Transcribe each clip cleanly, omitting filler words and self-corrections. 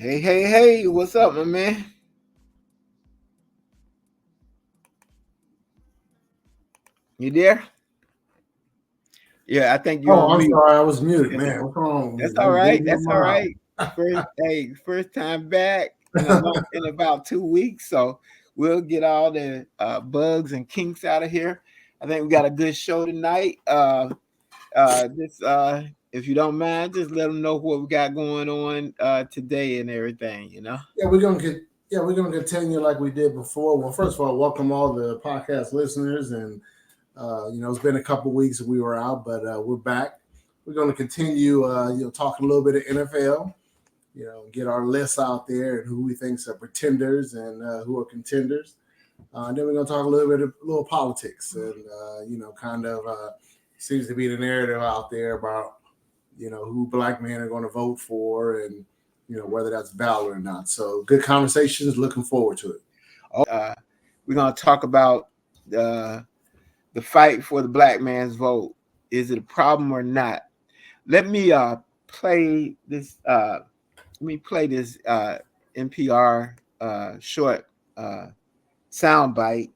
Hey, what's up, my man? You there? Yeah, I think you're Oh, on I'm mute. sorry, I was muted, man. What's wrong with That's me? all I'm right. losing That's my all mind. right. First time back in about 2 weeks, so we'll get all the bugs and kinks out of here. I think we got a good show tonight. Just if you don't mind, just let them know what we got going on today and everything. Yeah, we're gonna get. Yeah, we're gonna continue like we did before. Well, first of all, welcome all the podcast listeners, and it's been a couple weeks that we were out, but we're back. We're gonna continue, talking a little bit of NFL. Get our lists out there and who we think's are pretenders and who are contenders. And then we're gonna talk a little politics, and kind of seems to be the narrative out there about who black men are going to vote for and whether that's valid or not. So good conversations. Looking forward to it. We're gonna talk about the fight for the black man's vote. Is it a problem or not? Let me play this. Let me play this NPR short sound bite,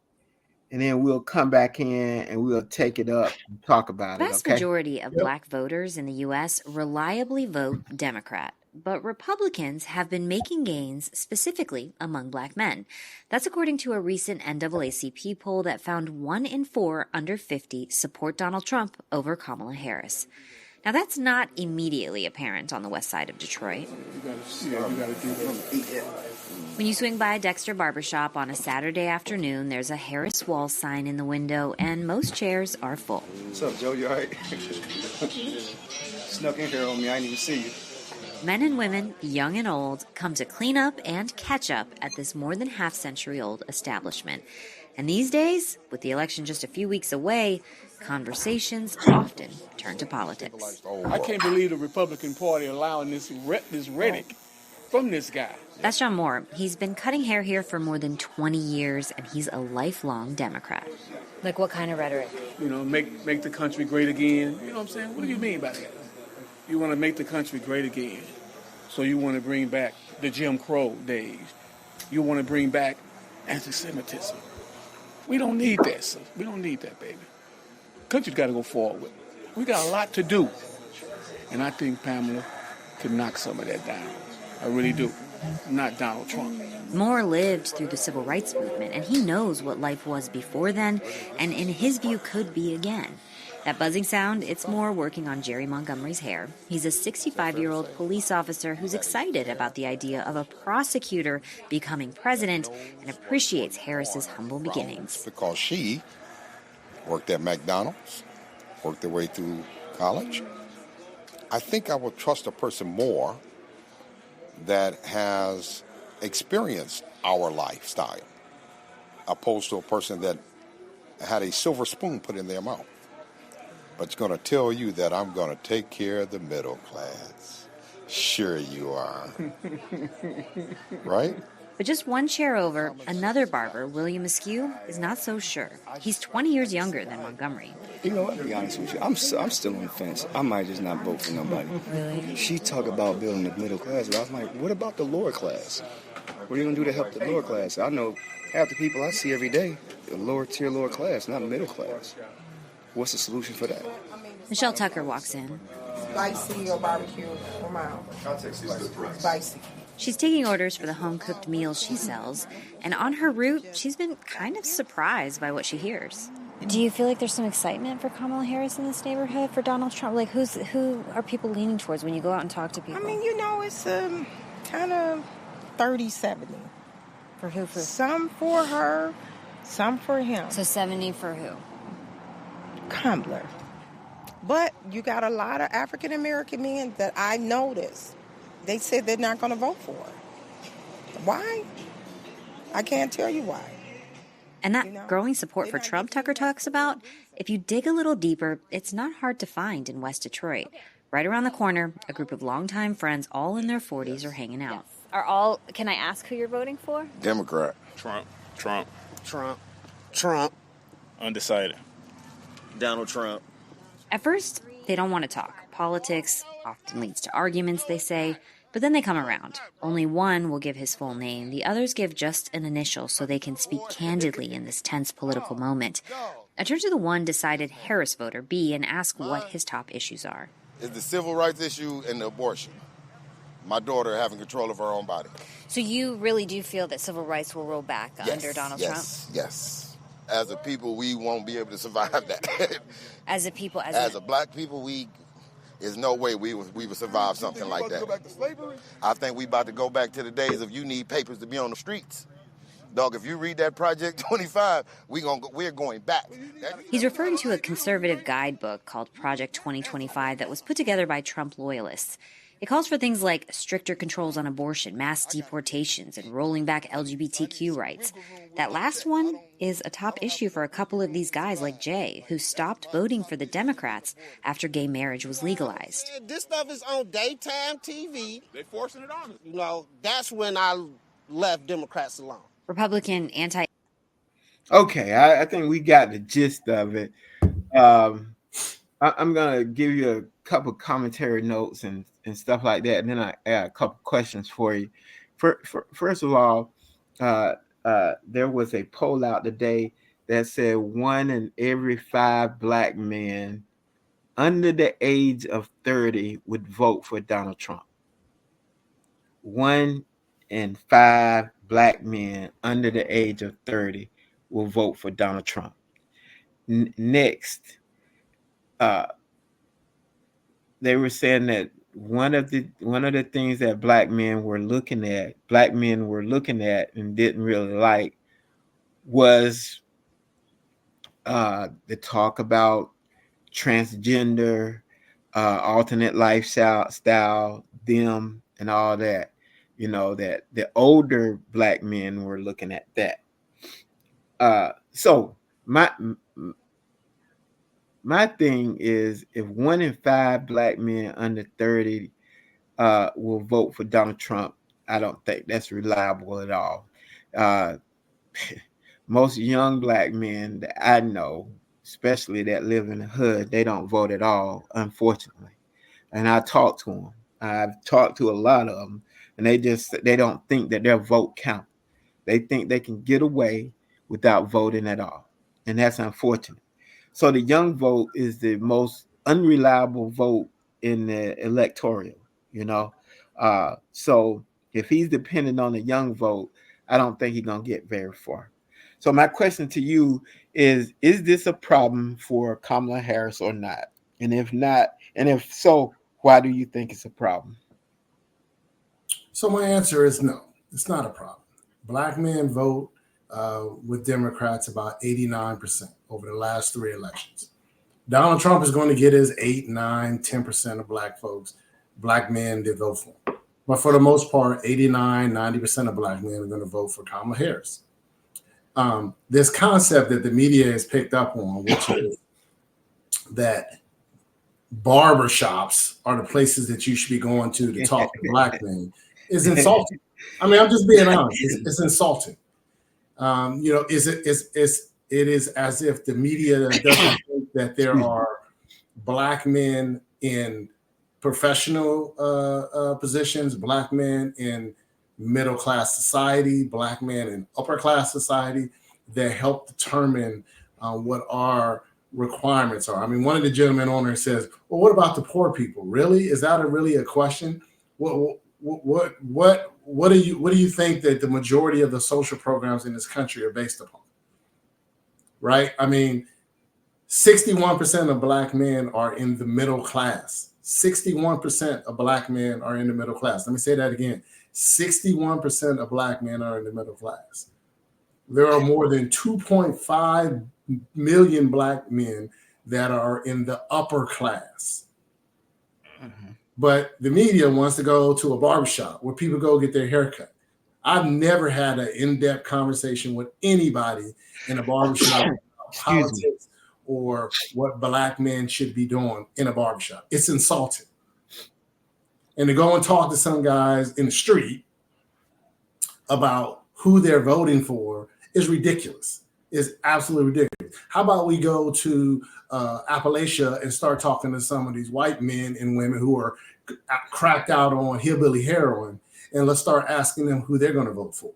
and then we'll come back in and we'll take it up and talk about The it. vast Okay. majority of black voters in the U.S. reliably vote Democrat, but Republicans have been making gains specifically among black men. That's according to a recent NAACP poll that found 1 in 4 under 50 support Donald Trump over Kamala Harris. Now, that's not immediately apparent on the west side of Detroit. When you swing by Dexter Barbershop on a Saturday afternoon, there's a Harris Wall sign in the window, and most chairs are full. What's up, Joe? You all right? Snuck in here on me. I didn't even see you. Men and women, young and old, come to clean up and catch up at this more than half-century-old establishment. And these days, with the election just a few weeks away, conversations often turn to politics. I can't believe the Republican Party allowing this rhetoric from this guy. That's John Moore. He's been cutting hair here for more than 20 years, and he's a lifelong Democrat. Like what kind of rhetoric? Make the country great again. You know what I'm saying? What do you mean by that? You want to make the country great again. So you want to bring back the Jim Crow days. You want to bring back anti-Semitism. We don't need that, sir. We don't need that, baby. Country's got to go forward. We got a lot to do. And I think Pamela could knock some of that down. I really do. Not Donald Trump. Moore lived through the civil rights movement, and he knows what life was before then, and in his view could be again. That buzzing sound, it's Moore working on Jerry Montgomery's hair. He's a 65-year-old police officer who's excited about the idea of a prosecutor becoming president and appreciates Harris's humble beginnings. Because she worked at McDonald's, worked her way through college. I think I would trust a person more that has experienced our lifestyle, opposed to a person that had a silver spoon put in their mouth. But going to tell you that I'm going to take care of the middle class. Sure you are. Right? But just one chair over, another barber, William Askew, is not so sure. He's 20 years younger than Montgomery. You know, I'll be honest with you. I'm still on the fence. I might just not vote for nobody. Really? She talk about building the middle class, but I was like, what about the lower class? What are you going to do to help the lower class? I know half the people I see every day, the lower tier, lower class, not middle class. What's the solution for that? Michelle Tucker walks in. Spicy or barbecue or mild? Spicy. She's taking orders for the home-cooked meals she sells, and on her route, she's been kind of surprised by what she hears. Do you feel like there's some excitement for Kamala Harris in this neighborhood, for Donald Trump? Like, who are people leaning towards when you go out and talk to people? I mean, it's kind of 30-70. For who? Some for her, some for him. So 70 for who? Kumbler. But you got a lot of African-American men that I noticed. They said they're not going to vote for her. Why? I can't tell you why. And that growing support for Trump Tucker talks about, if you dig a little deeper, it's not hard to find in West Detroit. Right around the corner, a group of longtime friends, all in their 40s, are hanging out. Can I ask who you're voting for? Democrat. Trump. Undecided. Donald Trump. At first, they don't want to talk. Politics often leads to arguments, they say. But then they come around. Only one will give his full name. The others give just an initial so they can speak candidly in this tense political moment. I turn to the one decided Harris voter, B, and ask what his top issues are. Is the civil rights issue and the abortion. My daughter having control of her own body. So you really do feel that civil rights will roll back under Donald Trump? Yes. As a people, we won't be able to survive that. As a people, as a black people, there's no way we would survive something like that. Go back to slavery? I think we about to go back to the days of you need papers to be on the streets. Dog, if you read that Project 25, we're going back. He's referring to a conservative guidebook called Project 2025 that was put together by Trump loyalists. It calls for things like stricter controls on abortion, mass deportations, and rolling back LGBTQ rights. That last one is a top issue for a couple of these guys like Jay, who stopped voting for the Democrats after gay marriage was legalized. This stuff is on daytime TV. They forcing it on us. You know, that's when I left Democrats alone. Republican anti... Okay, I think we got the gist of it. I'm going to give you a couple commentary notes and stuff like that, and then I got a couple questions for you. First of all, there was a poll out today that said 1 in every 5 black men under the age of 30 would vote for Donald Trump. 1 in 5 black men under the age of 30 will vote for Donald Trump. Next, they were saying that one of the things that black men were looking at and didn't really like was the talk about transgender, alternate lifestyle, them and all that. You know, that the older black men were looking at that. So my thing is, if 1 in 5 black men under 30 will vote for Donald Trump, I don't think that's reliable at all. Most young black men that I know, especially that live in the hood, they don't vote at all, unfortunately. And I talk to them. I've talked to a lot of them, and they don't think that their vote counts. They think they can get away without voting at all, and that's unfortunate. So the young vote is the most unreliable vote in the electoral, you know. So if he's dependent on the young vote, I don't think he's gonna get very far. So my question to you is this a problem for Kamala Harris or not? And if not, and if so, why do you think it's a problem? So my answer is no, it's not a problem. Black men vote with Democrats about 89% over the last 3 elections. Donald Trump is going to get his 8, 9, 10% of black men to vote for him. But for the most part, 89, 90% of black men are going to vote for Kamala Harris. This concept that the media has picked up on, which is that barbershops are the places that you should be going to talk to black men, is insulting. I mean, I'm just being honest. It's insulting. You know, it is as if the media doesn't think that there are black men in professional positions, black men in middle class society, black men in upper class society that help determine what our requirements are. I mean, one of the gentlemen on there says, "Well, what about the poor people? Really? Is that really a question? What do you think that the majority of the social programs in this country are based upon?" Right? I mean, 61% of black men are in the middle class. 61% of black men are in the middle class. Let me say that again. 61% of black men are in the middle class. There are more than 2.5 million black men that are in the upper class. Mm-hmm. But the media wants to go to a barbershop where people go get their hair cut. I've never had an in-depth conversation with anybody in a barbershop about politics or what black men should be doing in a barbershop. It's insulting. And to go and talk to some guys in the street about who they're voting for is ridiculous. It's absolutely ridiculous. How about we go to Appalachia and start talking to some of these white men and women who are cracked out on hillbilly heroin, and let's start asking them who they're going to vote for.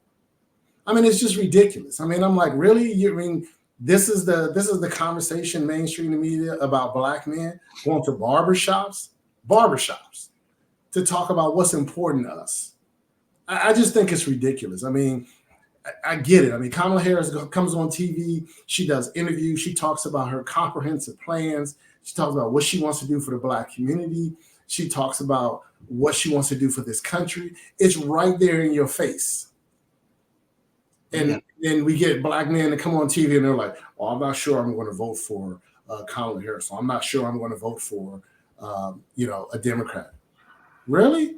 I mean, it's just ridiculous. I mean, I'm like, really? I mean, this is the conversation mainstream media about black men going to barbershops to talk about what's important to us. I just think it's ridiculous. I mean, I get it. I mean, Kamala Harris comes on TV. She does interviews. She talks about her comprehensive plans. She talks about what she wants to do for the black community. She talks about what she wants to do for this country. It's right there in your face. And then we get black men to come on TV and they're like, "Oh, I'm not sure I'm going to vote for Kamala Harris. So I'm not sure I'm going to vote for, a Democrat." Really?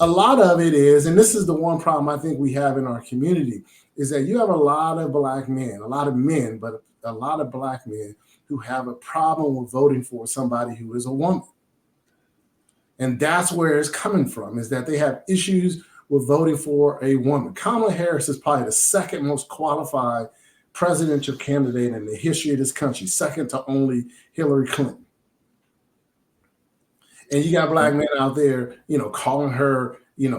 A lot of it is, and this is the one problem I think we have in our community, is that you have a lot of black men, a lot of men, but a lot of black men who have a problem with voting for somebody who is a woman. And that's where it's coming from, is that they have issues with voting for a woman. Kamala Harris is probably the second most qualified presidential candidate in the history of this country, second to only Hillary Clinton. And you got black men out there, calling her,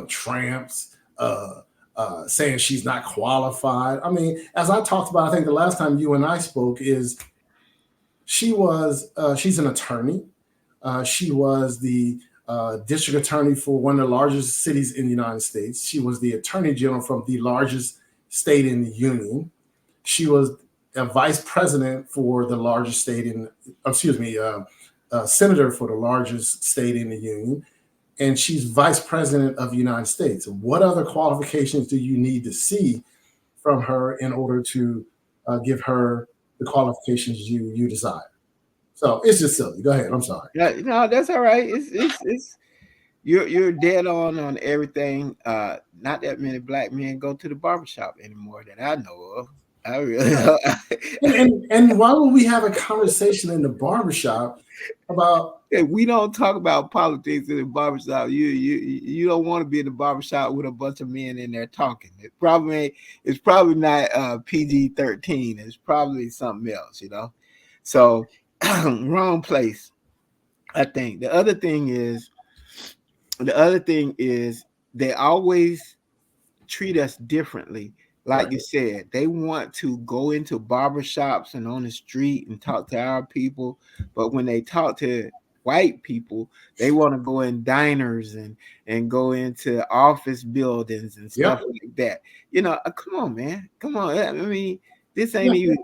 tramps, saying she's not qualified. I mean, as I talked about, I think the last time you and I spoke, is she's an attorney. She was the district attorney for one of the largest cities in the United States. She was the attorney general from the largest state in the union. She was a vice president for the largest state senator for the largest state in the union. And she's vice president of the United States. What other qualifications do you need to see from her in order to give her the qualifications you desire? So it's just silly. Go ahead. I'm sorry. Yeah, no, that's all right. It's you're dead on everything. Not that many black men go to the barbershop anymore that I know of. I really don't. And why would we have a conversation in the barbershop about? We don't talk about politics in the barbershop. You don't want to be in the barbershop with a bunch of men in there talking. It's probably not PG-13. It's probably something else, So wrong place, I think. The other thing is they always treat us differently. Like you said, they want to go into barbershops and on the street and talk to our people. But when they talk to white people, they want to go in diners and go into office buildings and stuff like that. Come on, man. Come on. I mean, this ain't even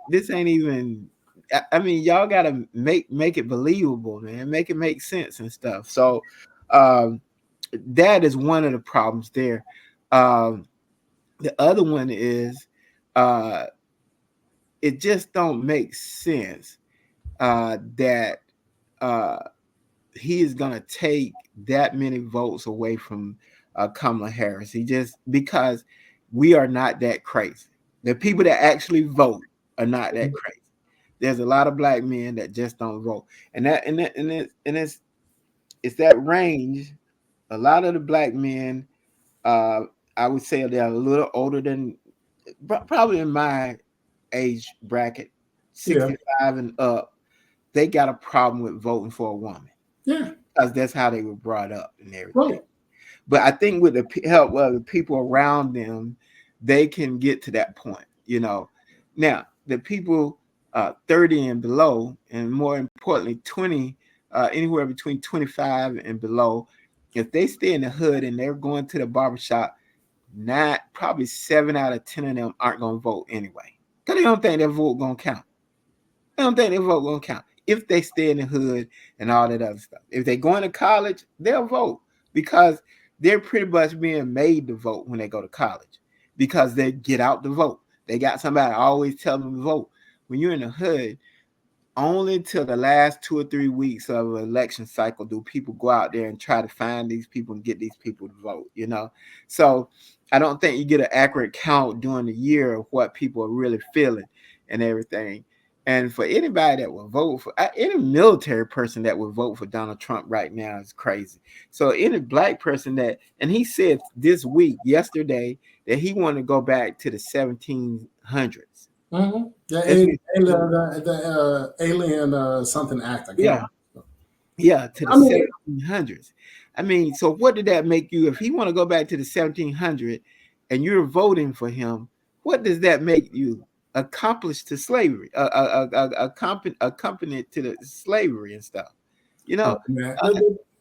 I mean, y'all gotta make it believable, man. Make it make sense and stuff. So that is one of the problems there. The other one is it just don't make sense that he is gonna take that many votes away from Kamala Harris. Because we are not that crazy. The people that actually vote are not that crazy. There's a lot of black men that just don't vote, and it's that range. A lot of the black men, I would say, they're a little older than, probably in my age bracket, 65 and up. They got a problem with voting for a woman. Yeah, because that's how they were brought up and everything. Right. But I think with the help of the people around them, they can get to that point. Now the people 30 and below, and more importantly 20, anywhere between 25 and below, if they stay in the hood and they're going to the barbershop, probably 7 out of 10 of them aren't going to vote anyway, because they don't think their vote going to count. They don't think their vote going to count if they stay in the hood and all that other stuff. If they're going to college, they'll vote, because they're pretty much being made to vote when they go to college, because they get out to vote. They got somebody always tell them to vote. When you're in the hood, only till the last 2 or 3 weeks of an election cycle do people go out there and try to find these people and get these people to vote, So I don't think you get an accurate count during the year of what people are really feeling and everything. And for anybody that will vote for, any military person that would vote for Donald Trump right now is crazy. So any black person and he said yesterday, that he wanted to go back to the 1700s. Mm-hmm. The Alien something act. Yeah, to the 1700s. I mean, so what did that make you? If he want to go back to the 1700 and you're voting for him, what does that make you? Accomplished to slavery, accompanied to the slavery and stuff. You know, Look, man, uh,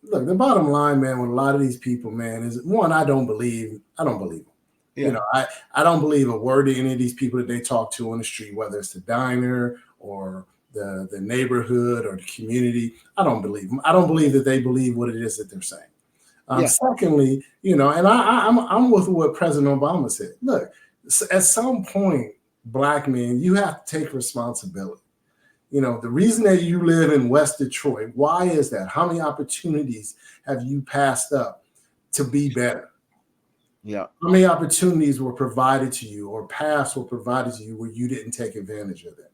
look, the bottom line, man, with a lot of these people, man, is one, I don't believe them. yeah, You know, I don't believe a word of any of these people that they talk to on the street, whether it's the diner or the neighborhood or the community. I don't believe them. I don't believe that they believe what it is that they're saying. yeah, Secondly, you know, and I'm with what President Obama said. Look, at some point, black men, you have to take responsibility. You know, the reason that you live in West Detroit, why is that? How many opportunities have you passed up to be better? yeah. How many opportunities were provided to you or paths were provided to you where you didn't take advantage of them?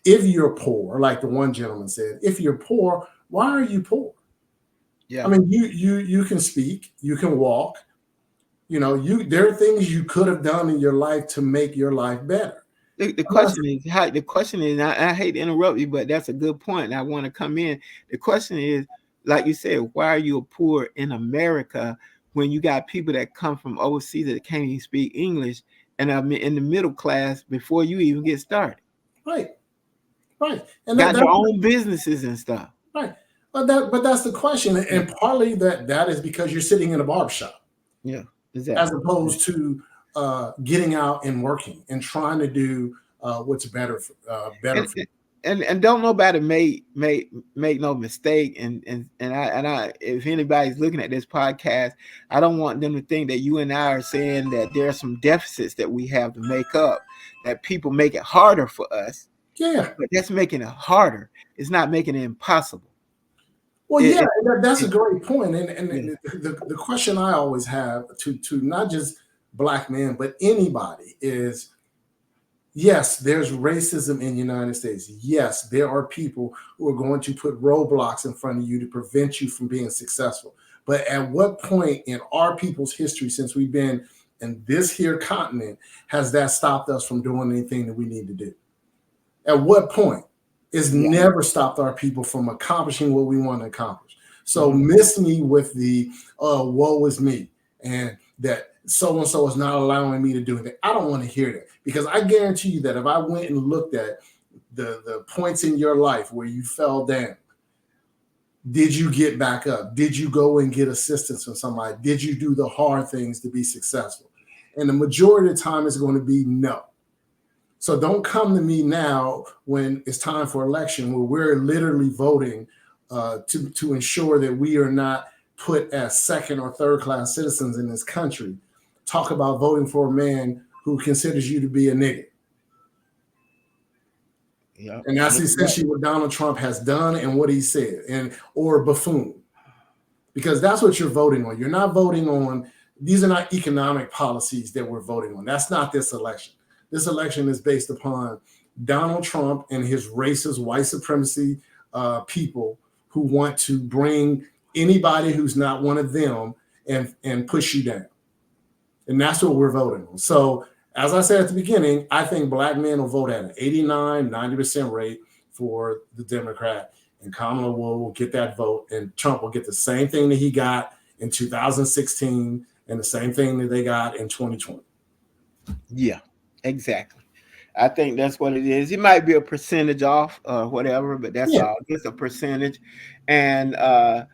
If you're poor, like the one gentleman said, if you're poor, why are you poor? Yeah. I mean, you can speak, you can walk, you know, there are things you could have done in your life to make your life better. The question is how. The question is, I hate to interrupt you, but that's a good point. And I want to come in. The question is, like you said, why are you poor in America when you got people that come from overseas that can't even speak English and are in the middle class before you even get started? Right, right, and Got their own businesses and stuff. right. But that's the question, and partly that is because you're sitting in a barbershop. Yeah, exactly. As opposed to getting out and working and trying to do what's better for you. And don't nobody make no mistake. And I if anybody's looking at this podcast, I don't want them to think that you and I are saying that there are some deficits that we have to make up, that people make it harder for us. Yeah, but that's making it harder. It's not making it impossible. Well, yeah, that's a great point. And the question I always have to not just black men, but anybody is, yes, there's racism in the United States. Yes, there are people who are going to put roadblocks in front of you to prevent you from being successful. But at what point in our people's history, since we've been in this here continent, has that stopped us from doing anything that we need to do? At what point? It's never stopped our people from accomplishing what we want to accomplish. So miss me with the woe is me and that so-and-so is not allowing me to do anything. I don't want to hear that, because I guarantee you that if I went and looked at the points in your life where you fell down, did you get back up? Did you go and get assistance from somebody? Did you do the hard things to be successful? And the majority of the time it's going to be no. So don't come to me now when it's time for election, where we're literally voting to ensure that we are not put as second or third class citizens in this country. Talk about voting for a man who considers you to be a nigger. Yep. And that's essentially what Donald Trump has done and what he said, or buffoon, because that's what you're voting on. You're not voting on, these are not economic policies that we're voting on. That's not this election. This election is based upon Donald Trump and his racist white supremacy people who want to bring anybody who's not one of them and push you down. And that's what we're voting on. So as I said at the beginning, I think black men will vote at an 89, 90% rate for the Democrat, and Kamala will get that vote, and Trump will get the same thing that he got in 2016 and the same thing that they got in 2020. Yeah. Exactly. I think that's what it is. It might be a percentage off or whatever, but that's all. It's a percentage. And to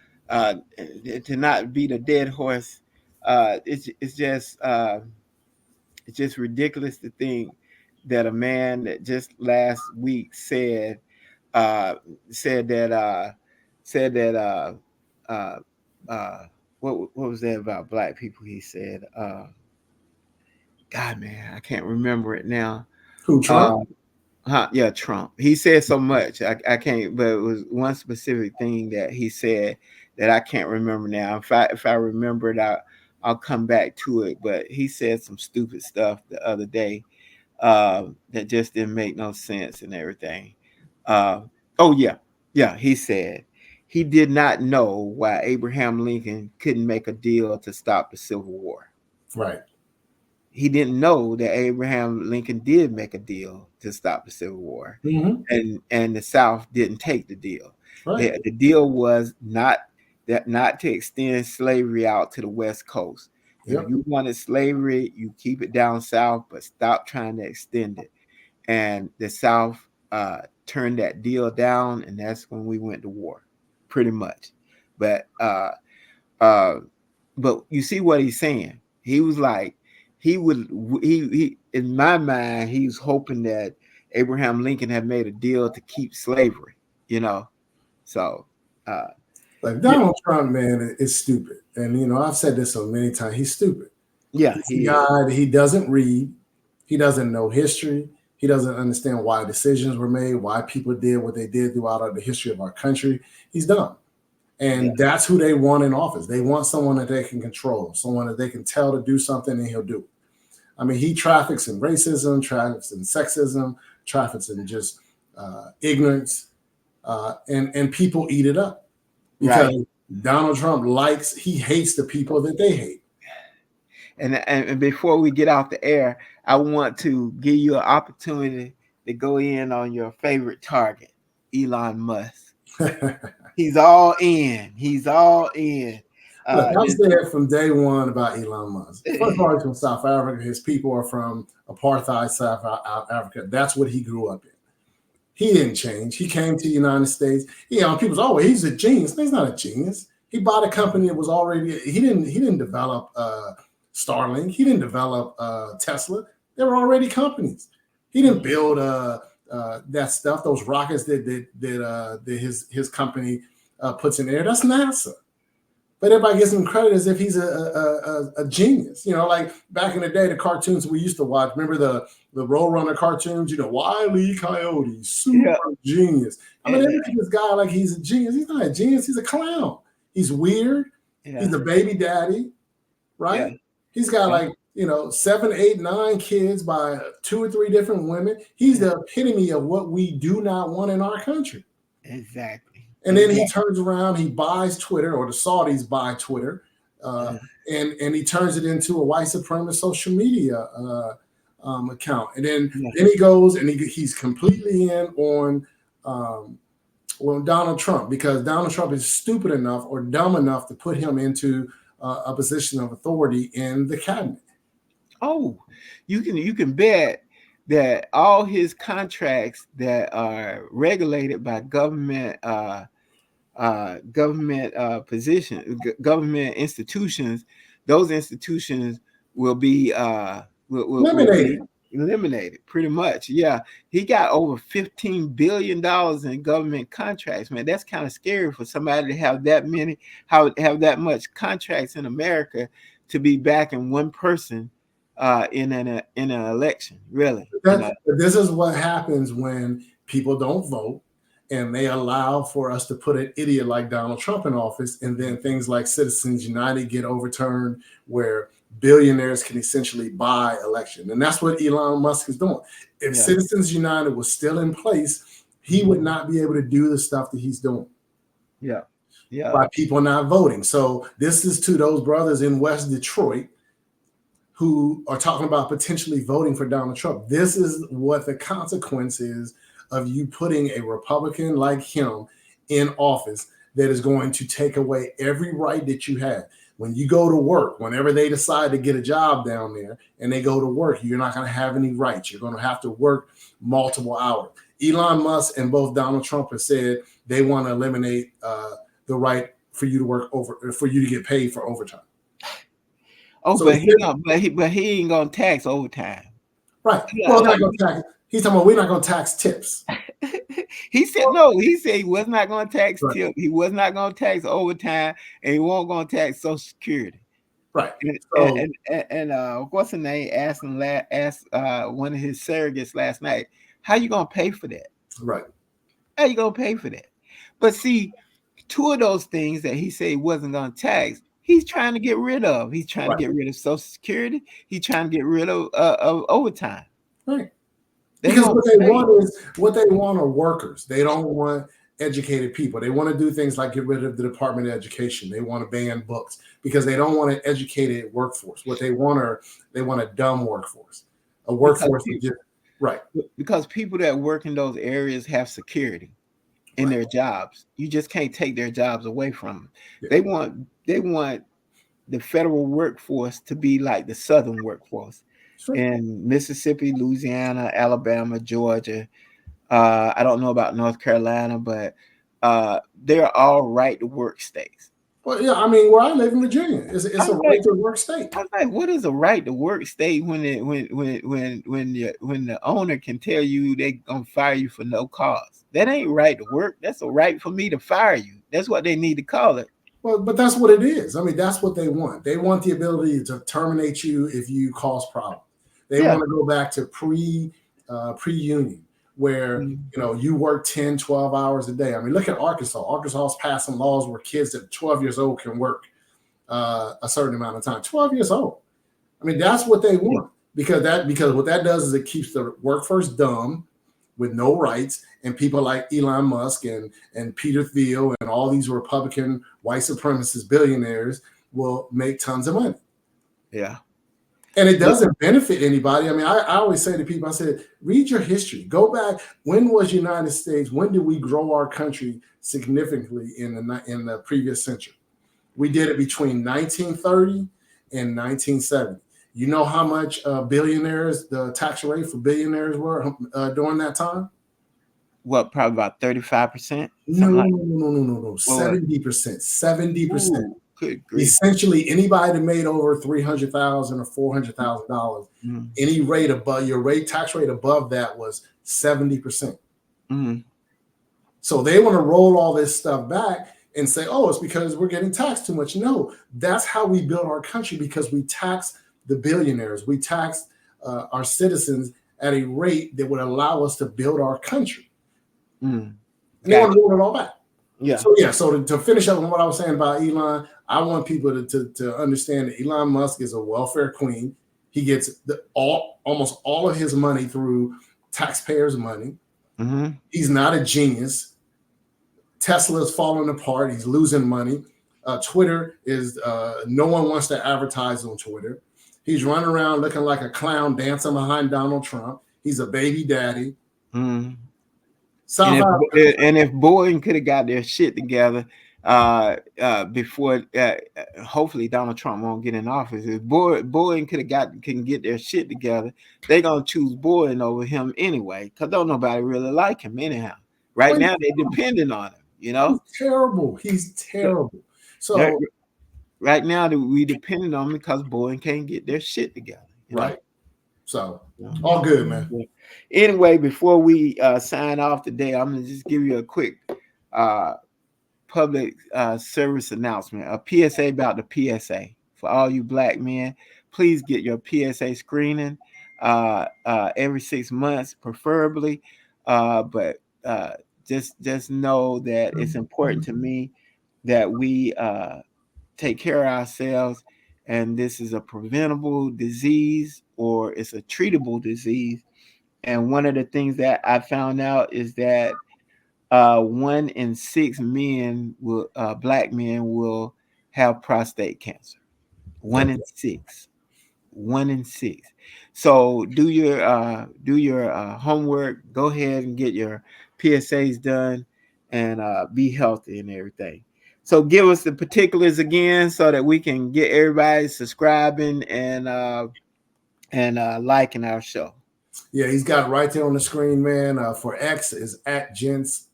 not beat a dead horse, it's just ridiculous to think that a man that just last week said that what was that about black people? He said, God, man, I can't remember it now. Who, Trump? Yeah, Trump. He said so much. I can't, but it was one specific thing that he said that I can't remember now. If I remember it, I'll come back to it. But he said some stupid stuff the other day that just didn't make no sense and everything. He said he did not know why Abraham Lincoln couldn't make a deal to stop the Civil War. Right. He didn't know that Abraham Lincoln did make a deal to stop the Civil War, and the South didn't take the deal. Right. The deal was not that not to extend slavery out to the West Coast. If Yep. you wanted slavery, you keep it down south, but stop trying to extend it. And the South turned that deal down, and that's when we went to war, pretty much. But but you see what he's saying. He was like, he in my mind, he's hoping that Abraham Lincoln had made a deal to keep slavery, you know. So Like yeah, Donald Trump, man, is stupid. And I've said this so many times. He's stupid. yeah, He's a he is. guy that he doesn't read. He doesn't know history. He doesn't understand why decisions were made, why people did what they did throughout the history of our country. He's dumb. Yeah, And that's who they want in office. They want someone that they can control, someone that they can tell to do something and he'll do it. I mean, he traffics in racism, traffics in sexism, traffics in just ignorance, and people eat it up because right. Donald Trump he hates the people that they hate. And before we get off the air, I want to give you an opportunity to go in on your favorite target, Elon Musk. He's all in. He's all in. Look, I've This, said from day one about Elon Musk. First of all, he's from South Africa. His people are from apartheid South Africa. That's what he grew up in. He didn't change. He came to the United States. People say, "Oh, he's a genius." No, he's not a genius. He bought a company that was already. He didn't develop Starlink. He didn't develop Tesla. They were already companies. He didn't build that stuff. Those rockets that his company puts in the air. That's NASA. But everybody gives him credit as if he's a genius. Like back in the day, the cartoons we used to watch. Remember the Roadrunner cartoons? Wile E. Coyote, super genius. I mean, they look at this guy like he's a genius. He's not a genius. He's a clown. He's weird. yeah. He's a baby daddy, right? Yeah. He's got 7, 8, 9 kids by 2 or 3 different women. He's the epitome of what we do not want in our country. Exactly. And then he turns around, he buys Twitter, or the Saudis buy Twitter, and he turns it into a white supremacist social media account. And then he goes and he's completely in on Donald Trump, because Donald Trump is stupid enough or dumb enough to put him into a position of authority in the cabinet. Oh, you can bet that all his contracts that are regulated by government government institutions, those institutions will be will be eliminated pretty much. Yeah, he got over $15 billion in government contracts. Man, that's kind of scary for somebody to have that much contracts in America to be backing one person in an election. Really, this is what happens when people don't vote and they allow for us to put an idiot like Donald Trump in office, and then things like Citizens United get overturned, where billionaires can essentially buy election. And that's what Elon Musk is doing. If Citizens United was still in place, he would not be able to do the stuff that he's doing. Yeah. By people not voting. So this is to those brothers in West Detroit who are talking about potentially voting for Donald Trump. This is what the consequence is of you putting a Republican like him in office, that is going to take away every right that you have. When you go to work, whenever they decide to get a job down there and they go to work, you're not going to have any rights. You're going to have to work multiple hours. Elon Musk and both Donald Trump have said they want to eliminate the right for you to work for you to get paid for overtime. Oh, so but he ain't gonna tax overtime. Right. Well, not gonna tax. He's talking about we're not gonna tax tips. He said no. He said he was not gonna tax tips. He was not gonna tax overtime, and he won't gonna tax Social Security. Right. And what's the name? Asked one of his surrogates last night, how you gonna pay for that? Right. How you gonna pay for that? But see, 2 of those things that he said he wasn't gonna tax, he's trying to get rid of. He's trying to get rid of Social Security. He's trying to get rid of overtime. Right. Because what they want are workers. They don't want educated people. They want to do things like get rid of the Department of Education. They want to ban books because they don't want an educated workforce. What they want a dumb workforce. A workforce that just right. Because people that work in those areas have security. in their jobs. You just can't take their jobs away from them. Yeah. They want the federal workforce to be like the Southern workforce in Mississippi, Louisiana, Alabama, Georgia. I don't know about North Carolina, but they're all right to work states. Well, yeah, I mean, where I live in Virginia, it's a right to work state. I was like, what is a right to work state when the owner can tell you they gonna fire you for no cause? That ain't right to work. That's a right for me to fire you. That's what they need to call it. Well, but that's what it is. I mean, that's what they want. They want the ability to terminate you if you cause problems. They want to go back to pre-union, where you work 10, 12 hours a day. I mean, look at Arkansas. Arkansas is passing laws where kids at 12 years old can work a certain amount of time. 12 years old. I mean, that's what they want, because what that does is it keeps the workforce dumb with no rights, and people like Elon Musk and Peter Thiel and all these Republican white supremacist billionaires will make tons of money. Yeah. And it doesn't benefit anybody. I mean, I always say to people, I said, read your history. Go back. When was United States? When did we grow our country significantly in the previous century? We did it between 1930 and 1970. You know how much billionaires, the tax rate for billionaires were during that time? What, probably about 35%? No. 70%. 70%. Good grief. Essentially, anybody that made over $300,000 or $400,000, any rate above your tax rate above that was 70%. So they want to roll all this stuff back and say, "Oh, it's because we're getting taxed too much." No, that's how we built our country, because we tax the billionaires, we tax our citizens at a rate that would allow us to build our country. And they want to roll it all back. Yeah. So to finish up on what I was saying about Elon, I want people to understand that Elon Musk is a welfare queen. He gets almost all of his money through taxpayers' money. He's not a genius. Tesla's falling apart. He's losing money. Twitter is no one wants to advertise on Twitter. He's running around looking like a clown dancing behind Donald Trump. He's a baby daddy. And if Boeing could have got their shit together before, hopefully Donald Trump won't get in office. If Boeing can get their shit together, they're gonna choose Boeing over him anyway, because don't nobody really like him anyhow. Right now they're depending on him. He's terrible. So right now we depending on him because Boeing can't get their shit together. Right. So all good, man. Anyway, before we sign off today, I'm gonna just give you a quick public service announcement, a PSA about the PSA for all you black men. Please get your PSA screening every 6 months, preferably. But just know that it's important to me that we take care of ourselves, and this is a preventable disease, or it's a treatable disease. And one of the things that I found out is that 1 in 6 men black men will have prostate cancer. 1 in 6. 1 in 6. So do your homework. Go ahead and get your PSAs done, and be healthy and everything. So give us the particulars again so that we can get everybody subscribing and liking our show. Yeah, he's got it right there on the screen, man. For X is at Gents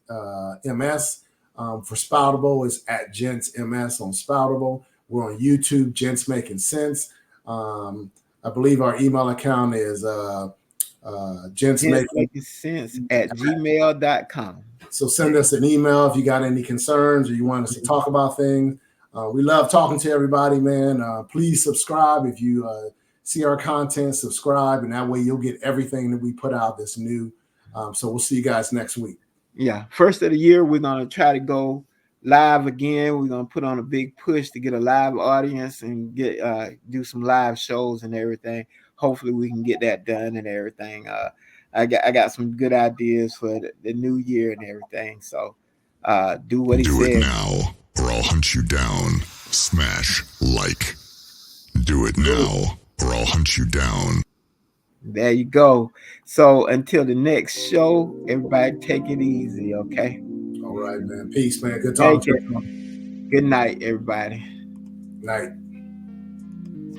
MS. For Spoutable is at Gents MS on Spoutable. We're on YouTube, Gents Making Sense. I believe our email account is Gents Making Sense at gmail.com. So send us an email if you got any concerns or you want us to talk about things. We love talking to everybody, man. Please subscribe if you see our content, subscribe, and that way you'll get everything that we put out that's new. So we'll see you guys next week. Yeah, first of the year, we're going to try to go live again. We're going to put on a big push to get a live audience and do some live shows and everything. Hopefully we can get that done and everything. I got some good ideas for the new year and everything. So do what he said. Do it now, or I'll hunt you down. Smash like. Do it now, or I'll hunt you down. There you go. So until the next show, everybody take it easy, okay? All right, man. Peace, man. Good Thank talking to you. you. Good night, everybody. Night.